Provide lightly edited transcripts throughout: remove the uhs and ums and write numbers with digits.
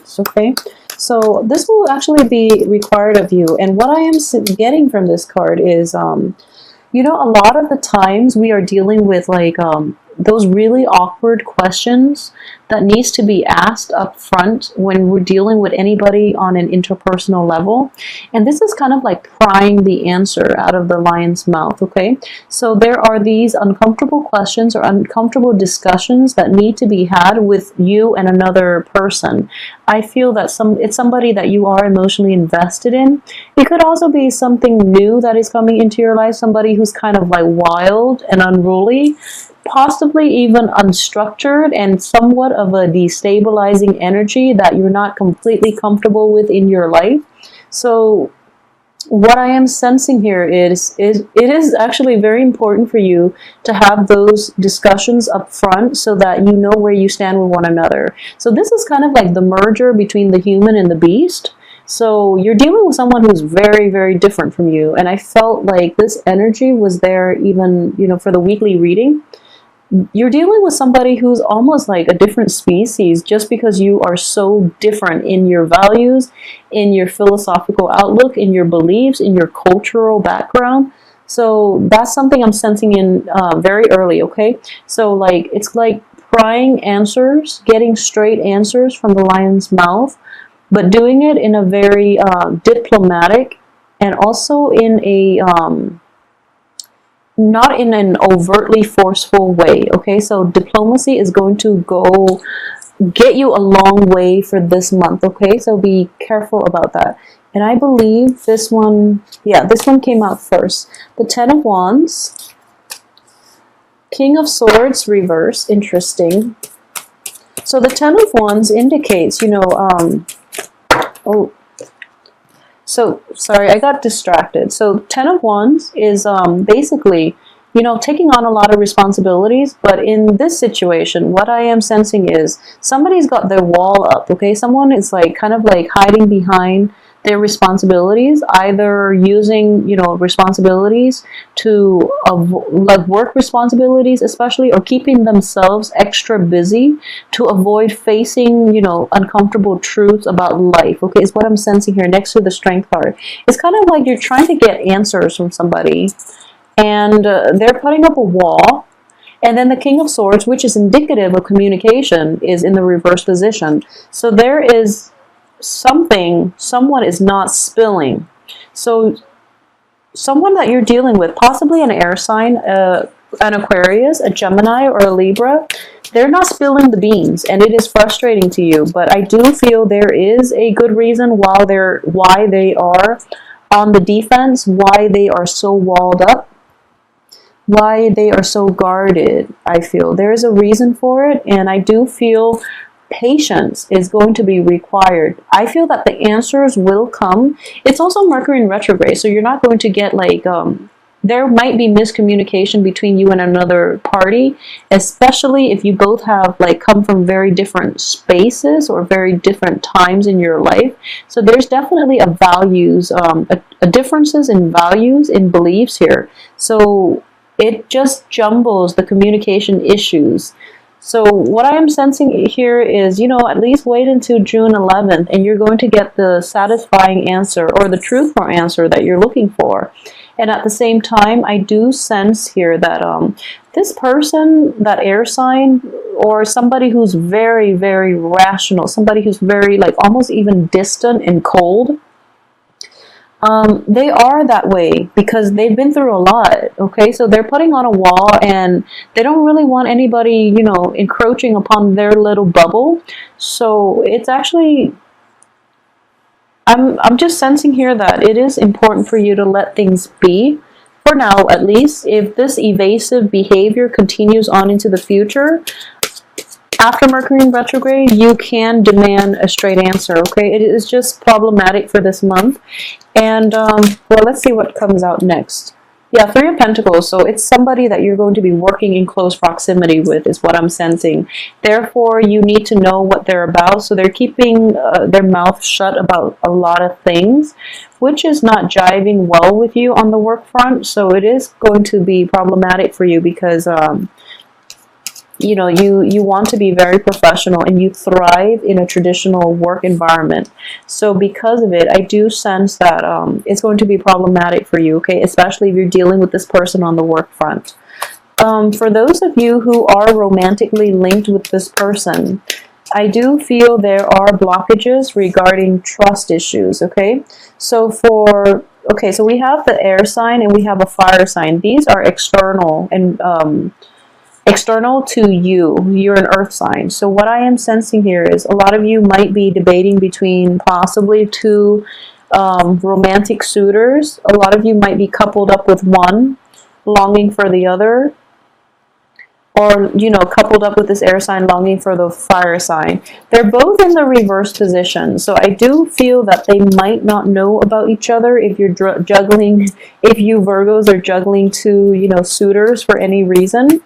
Wands, okay? So this will actually be required of you. And what I am getting from this card is, you know, a lot of the times we are dealing with like those really awkward questions that needs to be asked up front when we're dealing with anybody on an interpersonal level. And this is kind of like prying the answer out of the lion's mouth, okay? So there are these uncomfortable questions or uncomfortable discussions that need to be had with you and another person. I feel that it's somebody that you are emotionally invested in. It could also be something new that is coming into your life, somebody who's kind of like wild and unruly, possibly even unstructured and somewhat of a destabilizing energy that you're not completely comfortable with in your life. So what I am sensing here is it is actually very important for you to have those discussions up front so that you know where you stand with one another. So this is kind of like the merger between the human and the beast. So you're dealing with someone who's very, very different from you. And I felt like this energy was there even, you know, for the weekly reading. You're dealing with somebody who's almost like a different species just because you are so different in your values, in your philosophical outlook, in your beliefs, in your cultural background. So that's something I'm sensing in very early, okay? So like it's like prying answers, getting straight answers from the lion's mouth, but doing it in a very diplomatic and also in a not in an overtly forceful way, okay? So diplomacy is going to go get you a long way for this month, okay? So be careful about that. And I believe this one, yeah, this one came out first. The Ten of Wands, King of Swords reverse, interesting. So the Ten of Wands indicates, you know, so, sorry, I got distracted. So, Ten of Wands is basically, you know, taking on a lot of responsibilities. But in this situation, what I am sensing is somebody's got their wall up, okay? Someone is like kind of like hiding behind their responsibilities, either using, you know, responsibilities to like work responsibilities especially, or keeping themselves extra busy to avoid facing, you know, uncomfortable truths about life, okay, is what I'm sensing here next to the Strength card. It's kind of like you're trying to get answers from somebody and they're putting up a wall. And then the King of Swords, which is indicative of communication, is in the reverse position. So there is someone is not spilling. So someone that you're dealing with, possibly an air sign, an Aquarius, a Gemini, or a Libra, they're not spilling the beans, and it is frustrating to you. But I do feel there is a good reason why they are on the defense, why they are so walled up, why they are so guarded. I feel there is a reason for it, and I do feel patience is going to be required. I feel that the answers will come. It's also Mercury in retrograde, so you're not going to get like there might be miscommunication between you and another party, especially if you both have like come from very different spaces or very different times in your life. So there's definitely a values a differences in values, in beliefs here. So it just jumbles the communication issues. So what I am sensing here is, you know, at least wait until June 11th and you're going to get the satisfying answer or the truthful answer that you're looking for. And at the same time, I do sense here that this person, that air sign, or somebody who's very, very rational, somebody who's very like almost even distant and cold, they are that way because they've been through a lot, okay? So they're putting on a wall and they don't really want anybody, you know, encroaching upon their little bubble. So it's actually, I'm just sensing here that it is important for you to let things be, for now at least. If this evasive behavior continues on into the future, after Mercury in retrograde, you can demand a straight answer, okay? It is just problematic for this month. And, well, let's see what comes out next. Yeah, Three of Pentacles. So it's somebody that you're going to be working in close proximity with is what I'm sensing. Therefore, you need to know what they're about. So they're keeping their mouth shut about a lot of things, which is not jiving well with you on the work front. So it is going to be problematic for you because you know, you want to be very professional and you thrive in a traditional work environment. So because of it, I do sense that it's going to be problematic for you, okay? Especially if you're dealing with this person on the work front. For those of you who are romantically linked with this person, I do feel there are blockages regarding trust issues, okay? So so we have the air sign and we have a fire sign. These are external and external to you. You're an earth sign. So what I am sensing here is a lot of you might be debating between possibly two romantic suitors. A lot of you might be coupled up with one, longing for the other, or, you know, coupled up with this air sign, longing for the fire sign. They're both in the reverse position. So I do feel that they might not know about each other if you're juggling, if you Virgos are juggling two, you know, suitors for any reason.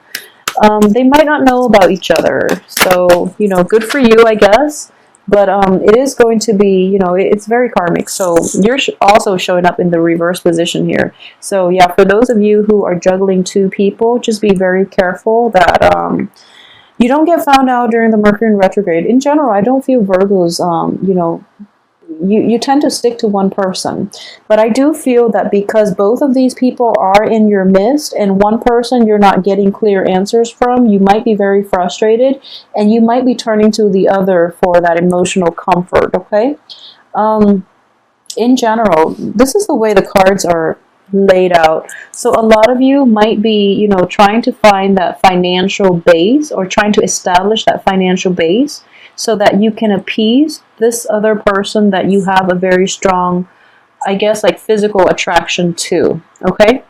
They might not know about each other. So, you know, good for you, I guess. But it is going to be, you know, it's very karmic. So you're also showing up in the reverse position here. So yeah, for those of you who are juggling two people, just be very careful that you don't get found out during the Mercury in retrograde. In general, I don't feel Virgos, you know, you tend to stick to one person. But I do feel that because both of these people are in your midst and one person you're not getting clear answers from, you might be very frustrated and you might be turning to the other for that emotional comfort, okay? In general, this is the way the cards are laid out. So a lot of you might be, you know, trying to find that financial base or trying to establish that financial base so that you can appease this other person that you have a very strong, I guess, like physical attraction to, okay?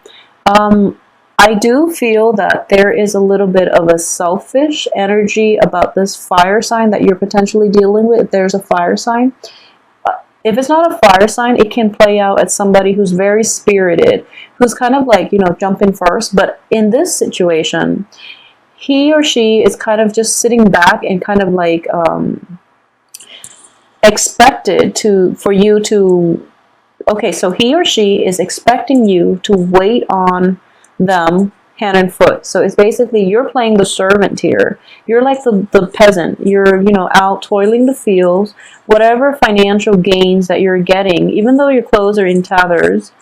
I do feel that there is a little bit of a selfish energy about this fire sign that you're potentially dealing with. If there's a fire sign, if it's not a fire sign, it can play out as somebody who's very spirited, who's kind of like, you know, jumping first. But in this situation, he or she is kind of just sitting back and kind of like expected for you to, okay, so he or she is expecting you to wait on them hand and foot. So it's basically you're playing the servant here. You're like the peasant. You're, you know, out toiling the fields. Whatever financial gains that you're getting, even though your clothes are in tatters,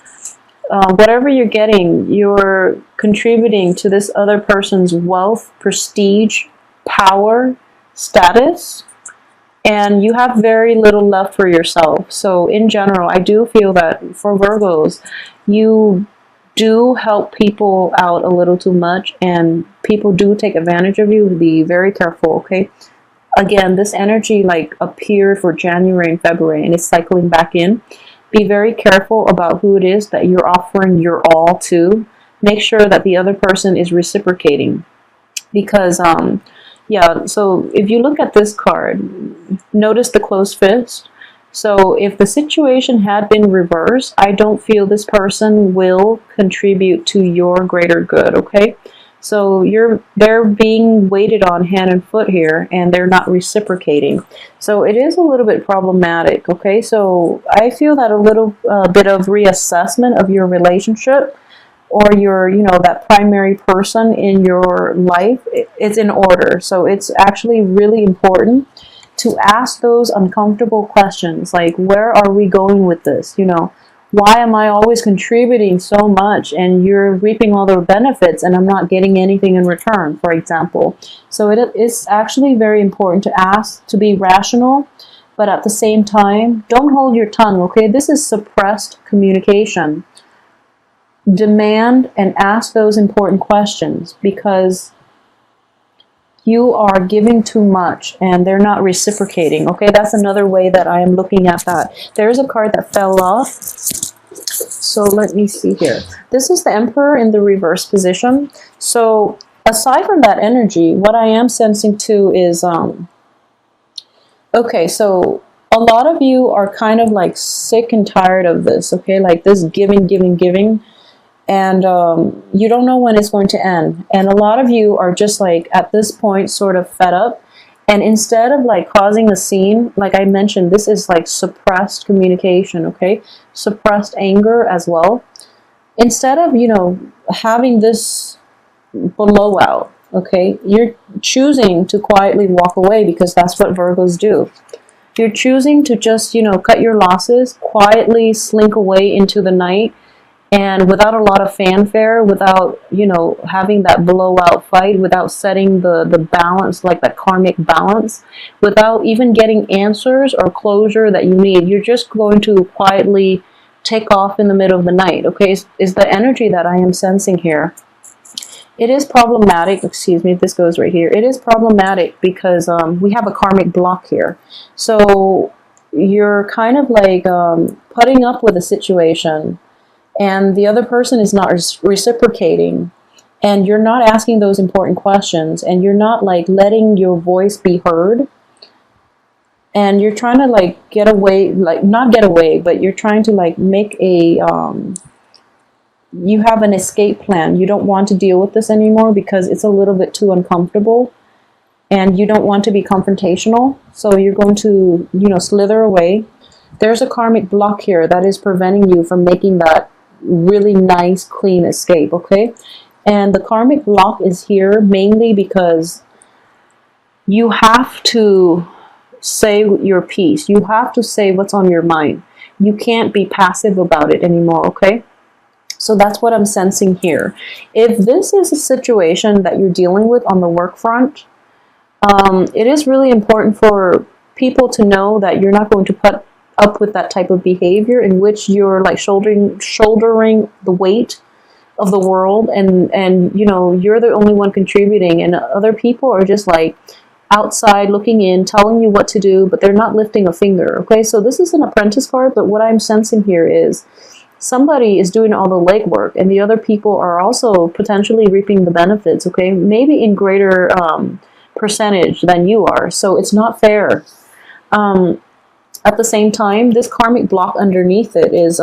whatever you're getting, you're contributing to this other person's wealth, prestige, power, status, and you have very little left for yourself. So in general, I do feel that for Virgos, you do help people out a little too much, and people do take advantage of you. Be very careful, okay? Again, this energy like appeared for January and February, and it's cycling back in. Be very careful about who it is that you're offering your all to. Make sure that the other person is reciprocating. Because, yeah, so if you look at this card, notice the closed fist. So if the situation had been reversed, I don't feel this person will contribute to your greater good, okay? So they're being waited on hand and foot here, and they're not reciprocating. So it is a little bit problematic, okay? So I feel that a little bit of reassessment of your relationship or your, you know, that primary person in your life is in order. So it's actually really important to ask those uncomfortable questions, like, where are we going with this? You know, why am I always contributing so much and you're reaping all the benefits and I'm not getting anything in return, for example? So it is actually very important to ask, to be rational, but at the same time, don't hold your tongue, okay? This is suppressed communication. Demand and ask those important questions, because you are giving too much and they're not reciprocating, okay? That's another way that I am looking at that. There's a card that fell off. So let me see here. This is the Emperor in the reverse position. So aside from that energy, what I am sensing too is, okay, so a lot of you are kind of like sick and tired of this, okay? Like this giving, giving, giving. And you don't know when it's going to end. And a lot of you are just like at this point sort of fed up. And instead of like causing a scene, like I mentioned, this is like suppressed communication, okay? Suppressed anger as well. Instead of, you know, having this blowout, okay? You're choosing to quietly walk away because that's what Virgos do. You're choosing to just, cut your losses, quietly slink away into the night, and without a lot of fanfare, without, having that blowout fight, without setting the balance, like that karmic balance, without even getting answers or closure that you need, you're just going to quietly take off in the middle of the night, okay, is the energy that I am sensing here. It is problematic, excuse me, this goes right here. It is problematic because we have a karmic block here. So you're kind of like putting up with a situation, and the other person is not reciprocating, and you're not asking those important questions, and you're not like letting your voice be heard, and you're trying to like get away, like not get away, but you're trying to like make a you have an escape plan. You don't want to deal with this anymore because it's a little bit too uncomfortable, and you don't want to be confrontational, so you're going to, slither away. There's a karmic block here that is preventing you from making that really nice, clean escape, okay? And the karmic block is here mainly because you have to say your piece. You have to say what's on your mind. You can't be passive about it anymore, okay? So that's what I'm sensing here. If this is a situation that you're dealing with on the work front, it is really important for people to know that you're not going to put up with that type of behavior in which you're like shouldering the weight of the world, and you're the only one contributing, and other people are just like outside looking in, telling you what to do, but they're not lifting a finger, okay? So this is an apprentice card, but what I'm sensing here is somebody is doing all the legwork, and the other people are also potentially reaping the benefits, okay? Maybe in greater percentage than you are, so it's not fair. At the same time, this karmic block underneath it is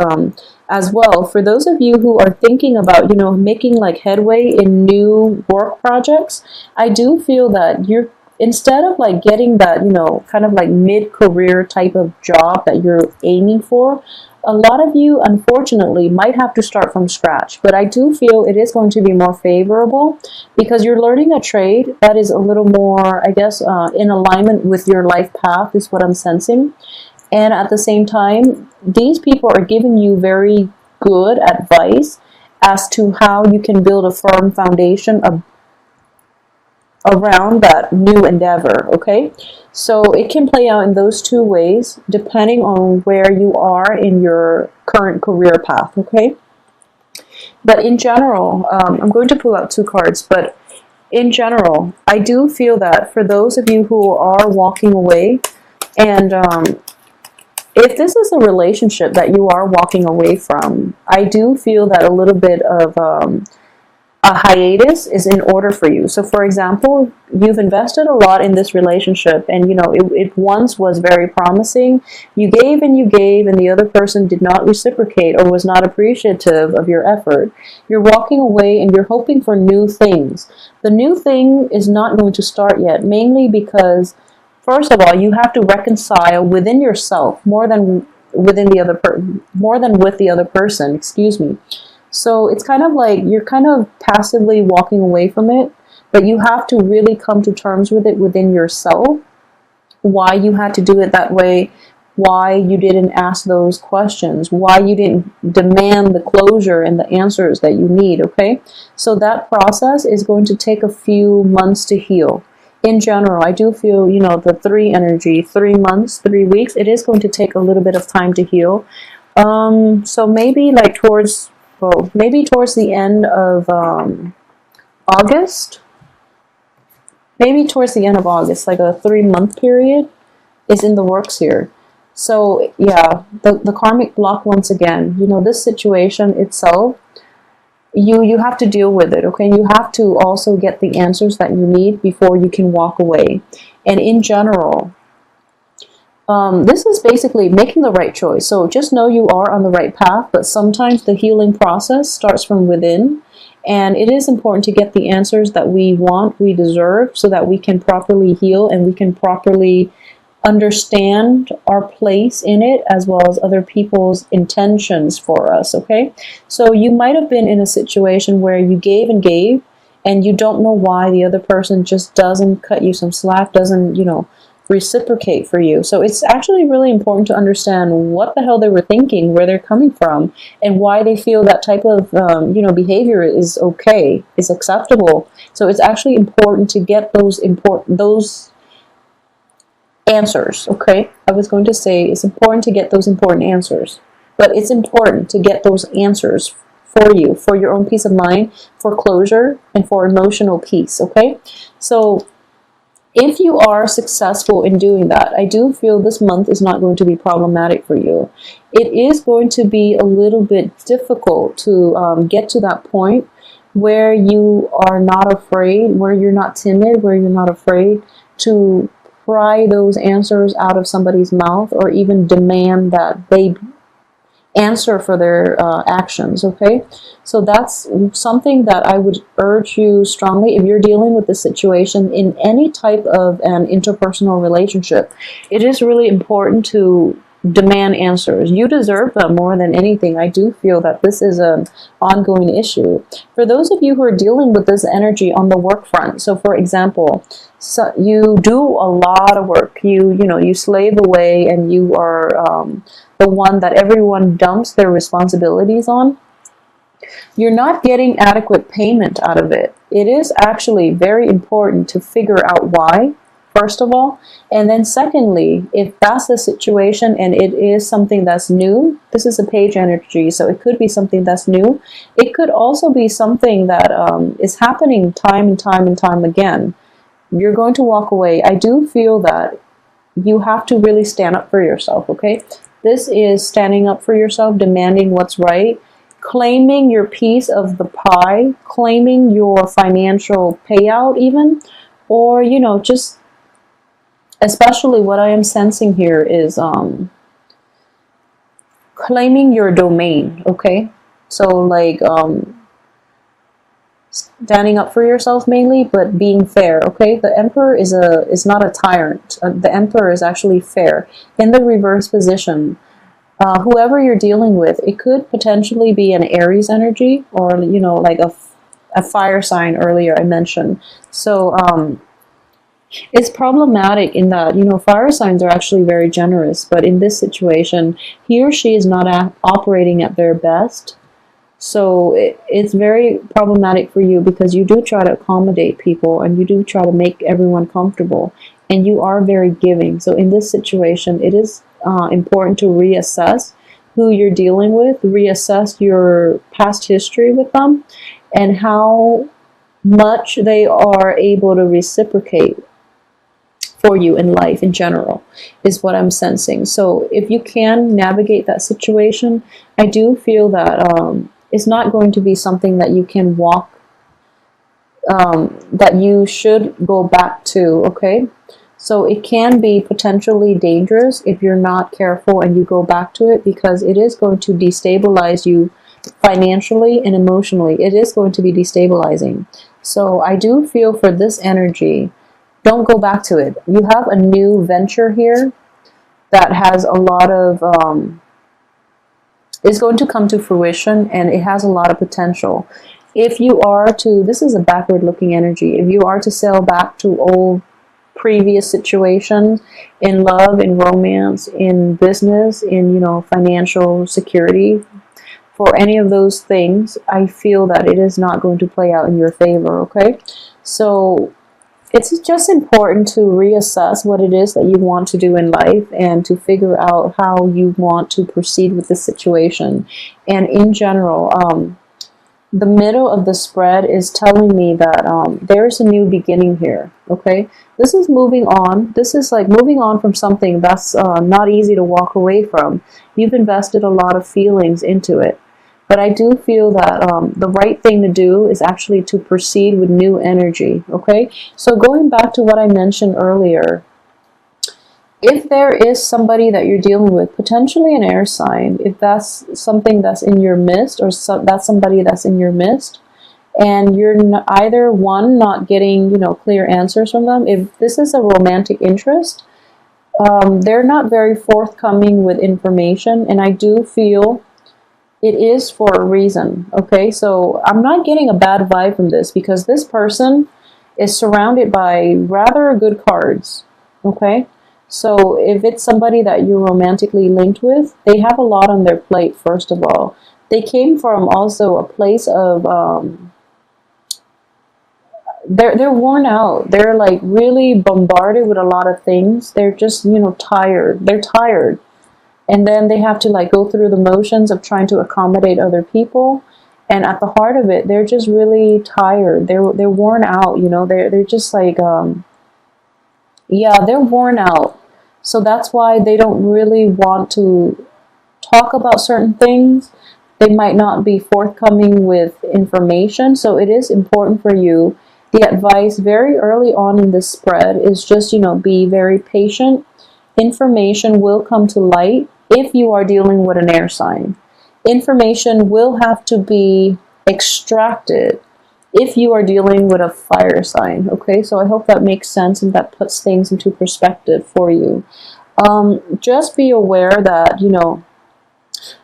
as well, for those of you who are thinking about, making like headway in new work projects, I do feel that you're, instead of like getting that, kind of like mid-career type of job that you're aiming for, a lot of you, unfortunately, might have to start from scratch. But I do feel it is going to be more favorable because you're learning a trade that is a little more, I guess, in alignment with your life path is what I'm sensing. And at the same time, these people are giving you very good advice as to how you can build a firm foundation around that new endeavor, okay? So it can play out in those two ways, depending on where you are in your current career path, okay? But in general, I'm going to pull out two cards, but in general, I do feel that for those of you who are walking away, and if this is a relationship that you are walking away from, I do feel that a little bit of a hiatus is in order for you. So for example, you've invested a lot in this relationship, and it once was very promising. You gave, and the other person did not reciprocate or was not appreciative of your effort. You're walking away and you're hoping for new things. The new thing is not going to start yet, mainly because first of all, you have to reconcile within yourself more than with the other person, excuse me. So it's kind of like you're kind of passively walking away from it, but you have to really come to terms with it within yourself. Why you had to do it that way, why you didn't ask those questions, why you didn't demand the closure and the answers that you need, okay? So that process is going to take a few months to heal. In general, I do feel, the 3 energy, 3 months, 3 weeks, it is going to take a little bit of time to heal. So maybe like towards the end of August, like a 3-month period is in the works here. So yeah, the karmic block once again, this situation itself, you have to deal with it, okay? You have to also get the answers that you need before you can walk away. And in general, this is basically making the right choice. So just know you are on the right path, but sometimes the healing process starts from within. And it is important to get the answers that we want, we deserve, so that we can properly heal and we can properly understand our place in it, as well as other people's intentions for us, okay? So you might have been in a situation where you gave, and you don't know why the other person just doesn't cut you some slack, doesn't, reciprocate for you. So it's actually really important to understand what the hell they were thinking, where they're coming from, and why they feel that type of behavior is okay, is acceptable. So it's actually important to get those answers. Okay, I was going to say it's important to get those important answers, but it's important to get those answers for you, for your own peace of mind, for closure, and for emotional peace. Okay, so if you are successful in doing that, I do feel this month is not going to be problematic for you. It is going to be a little bit difficult to get to that point where you are not afraid, where you're not timid, where you're not afraid to pry those answers out of somebody's mouth, or even demand that they answer for their actions. Okay, so that's something that I would urge you strongly. If you're dealing with this situation in any type of an interpersonal relationship, it is really important to demand answers. You deserve them more than anything. I do feel that this is an ongoing issue. For those of you who are dealing with this energy on the work front, so for example, so you do a lot of work. You slave away, and you are the one that everyone dumps their responsibilities on. You're not getting adequate payment out of it. It is actually very important to figure out why, first of all. And then secondly, if that's the situation and it is something that's new, this is a page energy, so it could be something that's new. It could also be something that is happening time and time and time again. You're going to walk away. I do feel that you have to really stand up for yourself, okay? This is standing up for yourself, demanding what's right, claiming your piece of the pie, claiming your financial payout even, or, just, especially what I am sensing here is claiming your domain, okay? So like standing up for yourself mainly, but being fair, okay? The Emperor is not a tyrant. The Emperor is actually fair. In the reverse position, whoever you're dealing with, it could potentially be an Aries energy, or, like a fire sign earlier I mentioned. So, it's problematic in that, fire signs are actually very generous, but in this situation, he or she is not operating at their best. So it's very problematic for you, because you do try to accommodate people, and you do try to make everyone comfortable, and you are very giving. So in this situation, it is important to reassess who you're dealing with, reassess your past history with them, and how much they are able to reciprocate for you in life in general, is what I'm sensing. So if you can navigate that situation, I do feel that it's not going to be something that you can that you should go back to, okay? So it can be potentially dangerous if you're not careful and you go back to it, because it is going to destabilize you financially and emotionally. It is going to be destabilizing. So I do feel for this energy, don't go back to it. You have a new venture here that has a lot of is going to come to fruition, and it has a lot of potential. If you are to, this is a backward looking energy, if you are to sail back to old previous situations in love, in romance, in business, in, financial security, for any of those things, I feel that it is not going to play out in your favor, okay? So it's just important to reassess what it is that you want to do in life, and to figure out how you want to proceed with the situation. And in general, the middle of the spread is telling me that there's a new beginning here, okay? This is moving on. This is like moving on from something that's not easy to walk away from. You've invested a lot of feelings into it. But I do feel that the right thing to do is actually to proceed with new energy, okay? So going back to what I mentioned earlier, if there is somebody that you're dealing with, potentially an air sign, if that's something that's in your midst, or that's somebody that's in your midst, and you're either one, not getting, clear answers from them, if this is a romantic interest, they're not very forthcoming with information, and I do feel It is for a reason, okay? So I'm not getting a bad vibe from this because this person is surrounded by rather good cards, okay? So if it's somebody that you're romantically linked with, they have a lot on their plate, first of all. They came from also a place of, they're worn out. They're like really bombarded with a lot of things. They're just, you know, tired. They're tired. And then they have to like go through the motions of trying to accommodate other people. And at the heart of it, they're just really tired. They're worn out, you know. They're just like yeah, they're worn out. So that's why they don't really want to talk about certain things. They might not be forthcoming with information. So it is important for you. The advice very early on in this spread is just, you know, be very patient. Information will come to light if you are dealing with an air sign. Information will have to be extracted if you are dealing with a fire sign. Okay, so I hope that makes sense and that puts things into perspective for you. Just be aware that, you know,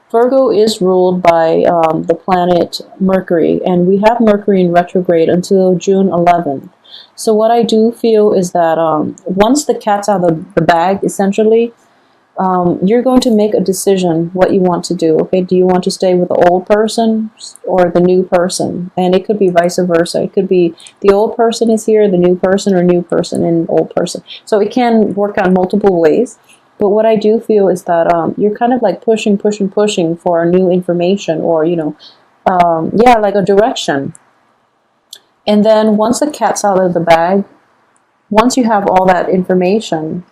Virgo is ruled by the planet Mercury, and we have Mercury in retrograde until June 11th. So what I do feel is that once the cat's out of the bag, essentially, you're going to make a decision what you want to do. Okay, do you want to stay with the old person or the new person? And it could be vice versa. It could be the old person is here, the new person, or new person and old person. So it can work on multiple ways. But what I do feel is that you're kind of like pushing for new information, or, you know, yeah, like a direction. And then once the cat's out of the bag, once you have all that information,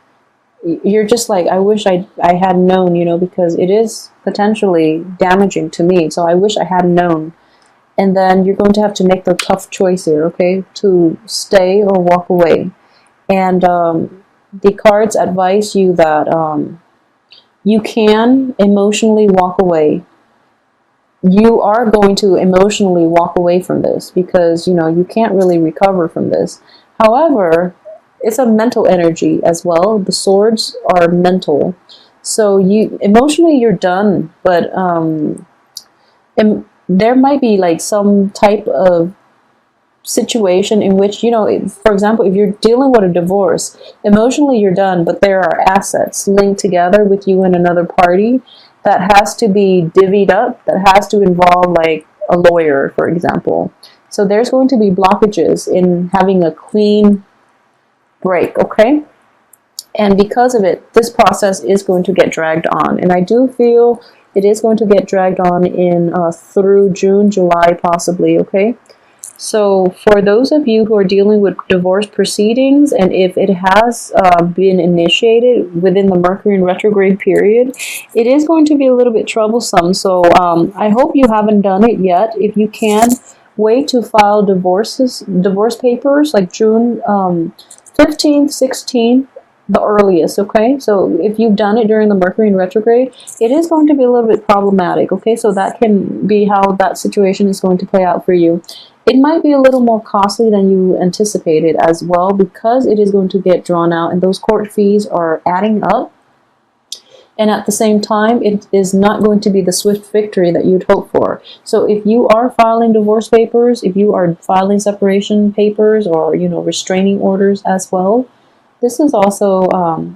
you're just like, I wish I had known, you know, because it is potentially damaging to me. So I wish I had known. And then you're going to have to make the tough choice here, okay, to stay or walk away. And the cards advise you that you can emotionally walk away. You are going to emotionally walk away from this because, you know, you can't really recover from this. However, it's a mental energy as well. The swords are mental. So you emotionally you're done, but there might be like some type of situation in which, you know, for example, if you're dealing with a divorce, emotionally you're done, but there are assets linked together with you and another party that has to be divvied up, that has to involve like a lawyer, for example. So there's going to be blockages in having a clean break, okay? And because of it, this process is going to get dragged on. And I do feel it is going to get dragged on in through June, July, possibly, okay? So for those of you who are dealing with divorce proceedings, and if it has been initiated within the Mercury in retrograde period, it is going to be a little bit troublesome. So I hope you haven't done it yet. If you can, wait to file divorce papers like June 15th, 16th, the earliest, okay? So if you've done it during the Mercury in retrograde, it is going to be a little bit problematic, okay? So that can be how that situation is going to play out for you. It might be a little more costly than you anticipated as well, because it is going to get drawn out and those court fees are adding up. And at the same time, it is not going to be the swift victory that you'd hope for. So if you are filing divorce papers, if you are filing separation papers, or, you know, restraining orders as well, this is also,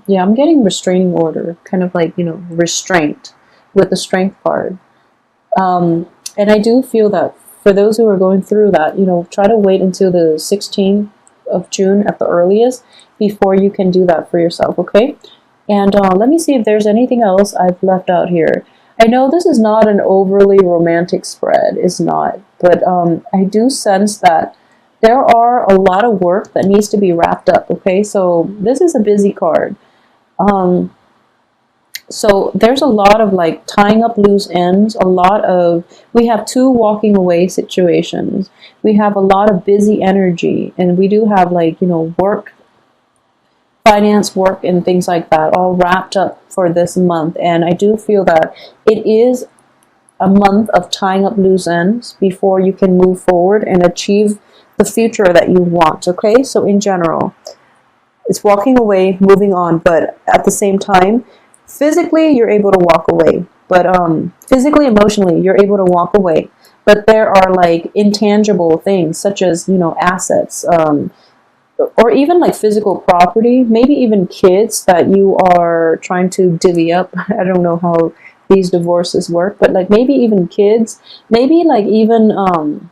yeah, I'm getting restraining order, kind of like, you know, restraint with the strength card. And I do feel that for those who are going through that, you know, try to wait until the 16th of June at the earliest before you can do that for yourself, okay? And let me see if there's anything else I've left out here. I know this is not an overly romantic spread, it's not, but I do sense that there are a lot of work that needs to be wrapped up, okay? So this is a busy card. So there's a lot of like tying up loose ends, we have two walking away situations. We have a lot of busy energy, and we do have like, you know, work, finance work and things like that all wrapped up for this month. And I do feel that it is a month of tying up loose ends before you can move forward and achieve the future that you want, okay? So in general, it's walking away, moving on, but at the same time, physically, you're able to walk away. but physically, emotionally, you're able to walk away. But there are like intangible things such as, you know, assets, or even like physical property, maybe even kids that you are trying to divvy up. I don't know how these divorces work, but like maybe even kids, maybe like even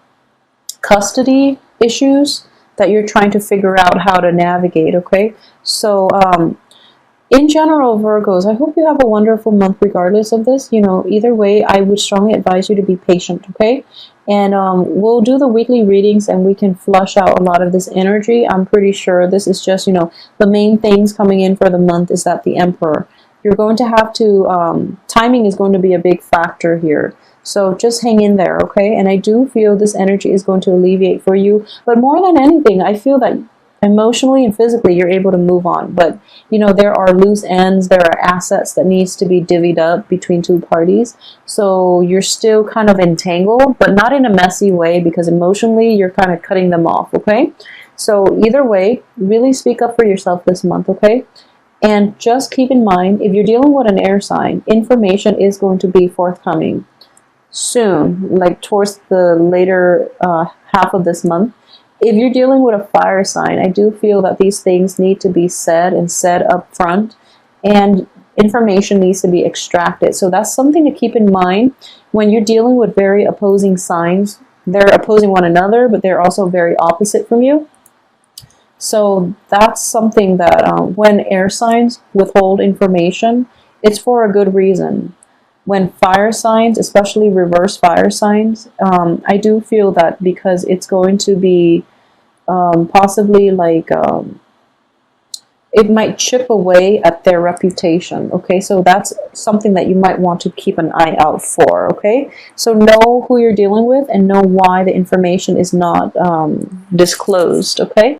custody issues that you're trying to figure out how to navigate, okay? So, in general, Virgos, I hope you have a wonderful month regardless of this. You know, either way, I would strongly advise you to be patient, okay? And we'll do the weekly readings and we can flush out a lot of this energy. I'm pretty sure this is just, you know, the main things coming in for the month is that the Emperor. You're going to have to, timing is going to be a big factor here. So just hang in there, okay? And I do feel this energy is going to alleviate for you. But more than anything, I feel that emotionally and physically you're able to move on. But, you know, there are loose ends, there are assets that needs to be divvied up between two parties. So you're still kind of entangled, but not in a messy way, because emotionally you're kind of cutting them off, okay? So either way, really speak up for yourself this month, okay? And just keep in mind, if you're dealing with an air sign, information is going to be forthcoming soon, like towards the later half of this month. If you're dealing with a fire sign, I do feel that these things need to be said and said up front, and information needs to be extracted. So that's something to keep in mind when you're dealing with very opposing signs. They're opposing one another, but they're also very opposite from you. So that's something that when air signs withhold information, it's for a good reason. When fire signs, especially reverse fire signs, I do feel that because it's going to be possibly like, it might chip away at their reputation, okay? So that's something that you might want to keep an eye out for, okay? So know who you're dealing with and know why the information is not disclosed, okay?